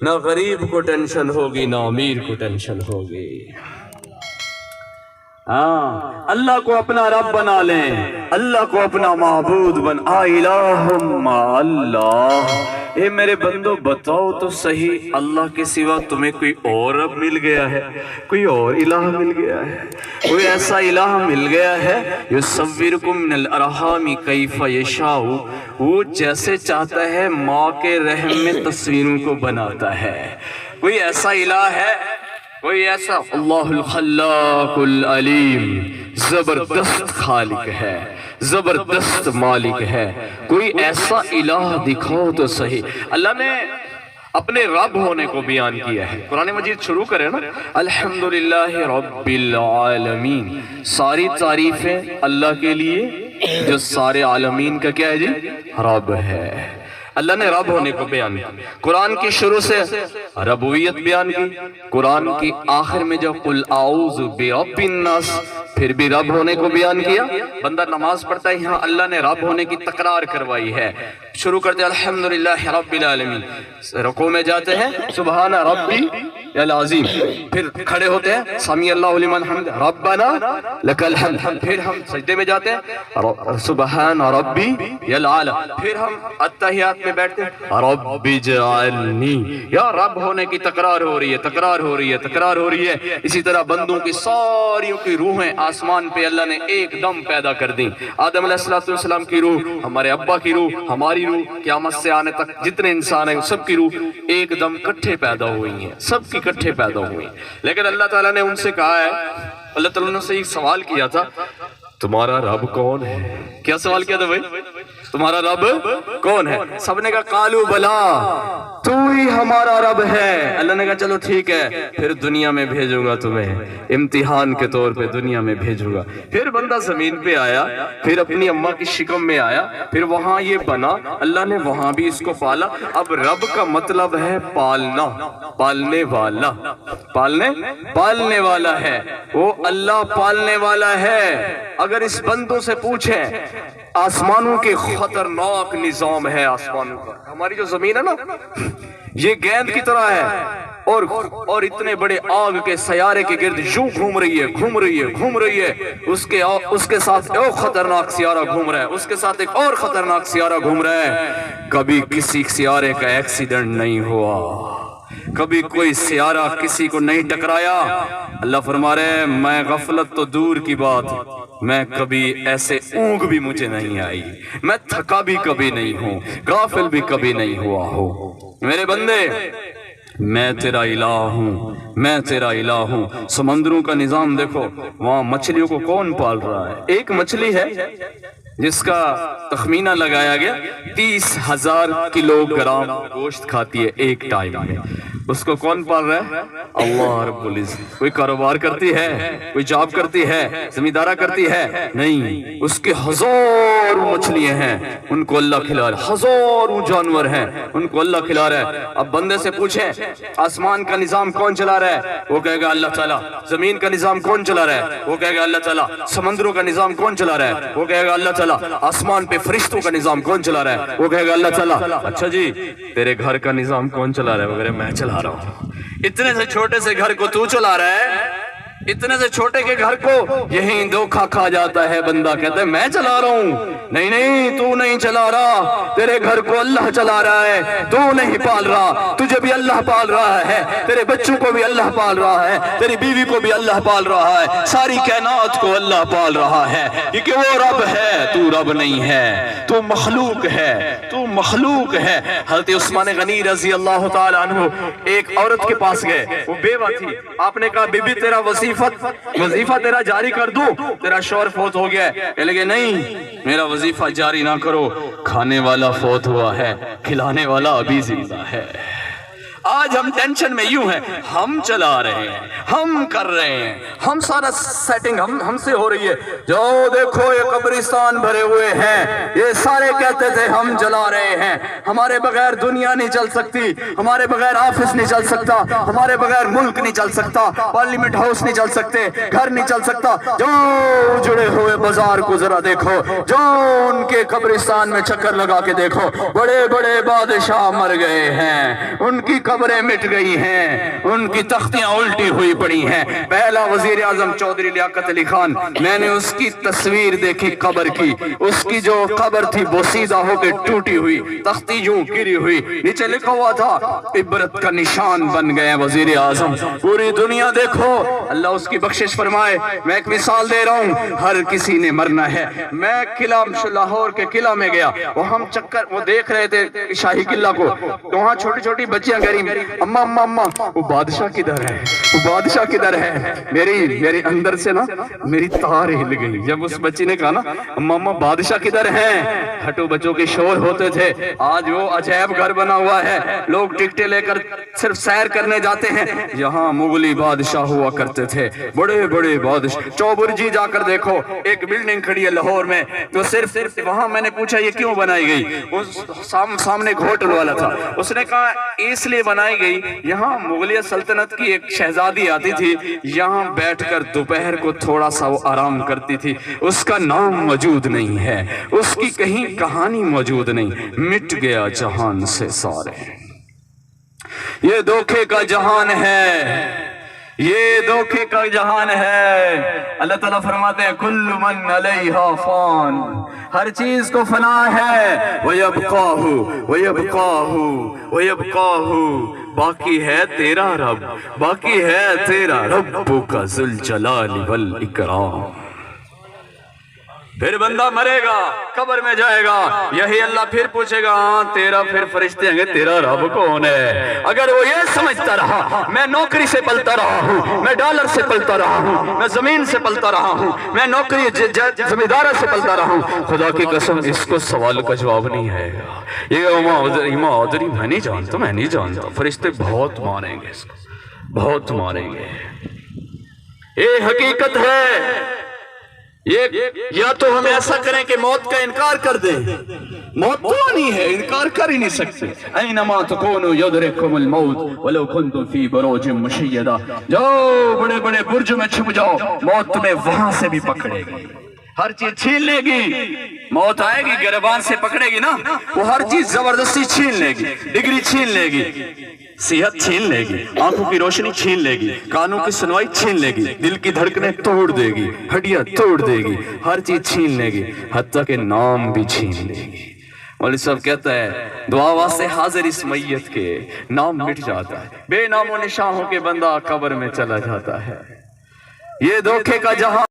نہ غریب کو ٹینشن ہوگی نہ امیر کو ٹینشن ہوگی۔ ہاں، اللہ کو اپنا رب بنا لیں، اللہ کو اپنا معبود بنا۔ الہم اللہ، اے میرے بندو بتاؤ تو صحیح، اللہ کے سوا تمہیں کوئی اور رب مل گیا ہے؟ کوئی اور الہ مل گیا ہے؟ کوئی ایسا الہ مل گیا ہے؟ یصورکم من الارحام کیف یشاء، وہ جیسے چاہتا ہے ماں کے رحم میں تصویروں کو بناتا ہے۔ کوئی ایسا الہ ہے؟ کوئی ایسا؟ اللہ الخلاق العلیم، زبردست خالق ہے، زبردست مالک ہے۔ کوئی ایسا الہ دکھاؤ تو صحیح۔ اللہ نے اپنے رب ہونے کو بیان کیا ہے۔ قرآن مجید شروع کرے نا، الحمدللہ رب العالمین، ساری تعریفیں اللہ کے لیے جو سارے عالمین کا کیا ہے جی؟ رب ہے۔ اللہ نے رب ہونے کو بیان کیا، قرآن کی شروع سے ربوبیت بیان کی، قرآن کی آخر میں جو قل اعوذ برب الناس، پھر بھی رب ہونے کو بیان کیا۔ بندہ نماز پڑھتا ہے، یہاں اللہ نے رب ہونے کی تکرار کروائی ہے۔ شروع کرتے ہیں الحمدللہ رب العالمین، رکوع میں جاتے ہیں سبحان ربی العظیم، پھر کھڑے ہوتے ہیں سمیع اللہ لمن حمد ربنا لک الحمد، پھر ہم سجدے میں جاتے ہیں سبحان ربی العالی، پھر ہم التحیات میں بیٹھتے ہیں رب اجعلنی، یا رب ہونے کی تکرار ہو رہی ہے، تکرار ہو رہی ہے، تکرار ہو رہی ہے۔ اسی طرح بندوں کی ساریوں کی روحیں آسمان پہ اللہ نے ایک دم پیدا کر دیں۔ آدم علیہ السلام کی روح، ہمارے ابا کی روح، ہماری روح، قیامت سے آنے تک جتنے انسان ہیں سب کی روح ایک دم کٹھے پیدا ہوئی ہیں، سب کی کٹھے پیدا ہوئی ہیں۔ لیکن اللہ تعالیٰ نے ان سے کہا ہے، اللہ تعالیٰ نے سے ایک سوال کیا تھا، تمہارا رب کون ہے؟ کیا سوال کیا تھا بھائی؟ تمہارا رب کون ہے؟ سب نے کہا قالوا بلا، تو ہی ہمارا رب ہے۔ اللہ نے کہا چلو ٹھیک ہے، پھر دنیا میں بھیجوں گا تمہیں، امتحان کے طور پہ دنیا میں بھیجوں گا۔ پھر بندہ زمین پہ آیا، پھر اپنی اماں کی شکم میں آیا، پھر وہاں یہ بنا، اللہ نے وہاں بھی اس کو پالا۔ اب رب کا مطلب ہے پالنا، پالنے والا، پالنے والا ہے، وہ اللہ پالنے والا ہے۔ اگر اس بندوں سے پوچھیں، آسمانوں کے خطرناک نظام ہے، آسمانوں کا، ہماری جو زمین ہے نا یہ گیند کی طرح ہے، اور اتنے بڑے آگ کے سیارے کے گرد یوں گھوم رہی ہے، گھوم رہی ہے، گھوم رہی ہے، اس کے ساتھ ایک خطرناک سیارہ گھوم رہا ہے، اس کے ساتھ ایک اور خطرناک سیارہ گھوم رہا ہے۔ کبھی کسی سیارے کا ایکسیڈنٹ نہیں ہوا، کبھی کوئی سیارہ کسی کو نہیں ٹکرایا۔ اللہ فرما رہے ہیں میں غفلت تو دور کی بات، میں کبھی ایسے اونگ بھی مجھے نہیں آئی، میں تھکا بھی کبھی نہیں ہوں، غافل بھی کبھی نہیں ہوا ہوں۔ میرے بندے میں تیرا الہ ہوں، میں تیرا الہ ہوں۔ سمندروں کا نظام دیکھو، وہاں مچھلیوں کو کون پال رہا ہے؟ ایک مچھلی ہے جس کا تخمینہ لگایا گیا 30,000 کلو گرام گوشت کھاتی ہے ایک ٹائم میں۔ اس کو کون پال رہا ہے؟ اللہ رب العزت۔ کوئی کاروبار کرتی ہے؟ کوئی جاب کرتی ہے؟ زمیندارہ کرتی ہے؟ نہیں، اس کے ہزاروں مچھلیاں ہیں، ان کو اللہ کھلا رہا ہے، ہزاروں جانور ہیں، ان کو اللہ کھلا رہا ہے۔ اب بندے سے پوچھیں آسمان کا نظام کون چلا رہا ہے؟ وہ کہے گا اللہ تعالیٰ۔ زمین کا نظام کون چلا رہا ہے؟ وہ کہے گا اللہ تعالیٰ۔ سمندروں کا نظام کون چلا رہا ہے؟ وہ کہے گا اللہ تعالیٰ۔ آسمان پہ فرشتوں کا نظام کون چلا رہا ہے؟ وہ کہے گا اللہ تعالیٰ۔ اچھا جی، تیرے گھر کا نظام کون چلا رہا ہے؟ وغیرہ میں چلا رہا ہوں۔ اتنے سے چھوٹے سے گھر کو تو چلا رہا ہے، اتنے سے چھوٹے کے گھر کو یہیں دھوکا کھا جاتا ہے، بندہ کہتا ہے میں چلا رہا ہوں۔ نہیں نہیں، تو نہیں چلا رہا، تیرے گھر کو اللہ چلا رہا ہے، تو نہیں پال رہا۔ تجھے بھی اللہ پال رہا ہے، تیرے بچوں کو بھی اللہ پال رہا ہے، تیری بیوی کو بھی اللہ پال رہا ہے، ساری کائنات کو اللہ پال رہا ہے، کیونکہ وہ رب ہے، تو رب نہیں ہے، تو مخلوق ہے، تو مخلوق ہے۔ حضرت عثمان غنی رضی اللہ تعالی عنہ ایک عورت کے پاس گئے، وہ بیوہ تھی۔ آپ نے کہا بی بی تیرا وظیفہ تیرا جاری کر دوں، تیرا شوہر فوت ہو گیا ہے۔ کہنے لگے نہیں، میرا وظیفہ جاری نہ کرو، کھانے والا فوت ہوا ہے، کھلانے والا ابھی زندہ ہے۔ آج ہم ٹینشن میں یوں ہیں، ہم چلا رہے ہیں، ہم کر رہے ہیں، ہم سارا سیٹنگ ہم سے ہو رہی ہے۔ جو دیکھو یہ قبرستان بھرے ہوئے ہیں، یہ سارے کہتے تھے ہم چلا رہے ہیں، ہمارے بغیر دنیا نہیں چل سکتی، ہمارے بغیر آفس نہیں چل سکتا، ہمارے بغیر ملک نہیں چل سکتا، پارلیمنٹ ہاؤس نہیں چل سکتے، گھر نہیں چل سکتا۔ جو جڑے ہوئے بازار کو ذرا دیکھو، جو ان کے قبرستان میں چکر لگا کے دیکھو، بڑے بڑے بادشاہ مر گئے ہیں، ان کی قبریں مٹ گئی ہیں، ان کی تختیاں الٹی ہوئی پڑی ہیں۔ پہلا وزیر اعظم چودھری لیاقت علی خان، میں نے اس کی تصویر دیکھی قبر کی، اس کی جو قبر تھی بوسیدہ ہو کے ٹوٹی ہوئی، تختی یوں گری ہوئی، نیچے لکھا ہوا تھا عبرت کا نشان بن گئے وزیر اعظم۔ پوری دنیا دیکھو، اللہ اس کی بخشش فرمائے۔ میں ایک مثال دے رہا ہوں، ہر کسی نے مرنا ہے۔ میں قلعہ لاہور کے قلعہ میں گیا، وہ ہم چکر وہ دیکھ رہے تھے شاہی قلعہ کو، تو وہاں چھوٹی چھوٹی بچیاں کہہ رہی اماں اماں اماں وہ بادشاہ کدھر ہے، وہ بادشاہ کدھر ہے۔ میری اندر سے نا میری تار ہل گئی جب اس بچی نے کہا نا اماں اماں بادشاہ کدھر ہیں۔ ہٹو بچوں کے شور ہوتے تھے، آج وہ عجائب گھر بنا ہوا ہے، لوگ ٹکٹیں لے کر صرف سیر کرنے جاتے ہیں۔ یہاں مغلی بادشاہ ہوا کرتے تھے، بڑے بڑے بادشاہ۔ چوبرجی جا کر دیکھو، ایک بلڈنگ کھڑی ہے لاہور میں، تو صرف وہاں میں نے پوچھا یہ کیوں بنائی گئی، سامنے ایک ہوٹل والا تھا، اس نے کہا اس لیے بنائی گئی، یہاں مغلیہ سلطنت کی ایک شہزادی آتی تھی، یہاں بیٹھ کر دوپہر کو تھوڑا سا وہ آرام کرتی تھی، اس کا نام موجود نہیں ہے، اس کی کہیں کہانی موجود نہیں، مٹ گیا جہان سے سارے۔ یہ دھوکے کا جہان ہے، یہ دھوکے کا جہان ہے۔ اللہ تعالیٰ فرماتے ہیں کل من علیہا فان، ہر چیز کو فنا ہے، وَيَبْقَاهُ وَيَبْقَاهُ وَيَبْقَاهُ، باقی ہے تیرا رب، باقی ہے تیرا ربک ذو الجلال والإکرام۔ پھر بندہ مرے گا، قبر میں جائے گا، یہی اللہ پھر پوچھے گا ہاں تیرا، پھر فرشتے ہیں گے تیرا رب کون ہے؟ اگر وہ یہ سمجھتا رہا میں نوکری سے پلتا رہا ہوں، میں ڈالر سے پلتا رہا ہوں، میں زمین سے پلتا رہا ہوں، میں نوکری زمیندارہ سے پلتا رہا ہوں، خدا کی قسم اس کو سوال کا جواب نہیں ہے گا۔ یہ امام عذری میں نہیں جانتا، میں نہیں جانتا، فرشتے بہت ماریں گے اس کو، بہت ماریں گے۔ یہ حقیقت ہے۔ یا تو ہم ایسا کریں کہ موت کا انکار کر دیں، موت تو آنی ہے، انکار کر ہی نہیں سکتے۔ اینما تکونوا یدرککم الموت ولو کنتم فی بروج مشیدہ، جاؤ بڑے بڑے برج میں چھپ جاؤ، موت تمہیں وہاں سے بھی پکڑے گی، ہر چیز چھین لے گی۔ موت آئے گی گریبان سے پکڑے گی نا، وہ ہر چیز زبردستی چھین لے گی، ڈگری چھین لے گی، صحت چھین لے گی، آنکھوں کی روشنی چھین لے گی، کانوں کی سنوائی چھین لے گی، دل کی دھڑکنیں توڑ دے گی، ہڈیاں توڑ دے گی، ہر چیز چھین لے گی، حتیٰ کہ نام بھی چھین لے گی۔ مولوی صاحب کہتا ہے دعا واسطے حاضر اس میت کے، نام مٹ جاتا ہے، بے نام و نشان ہو کے بندہ قبر میں چلا جاتا ہے۔ یہ دھوکے کا جہاں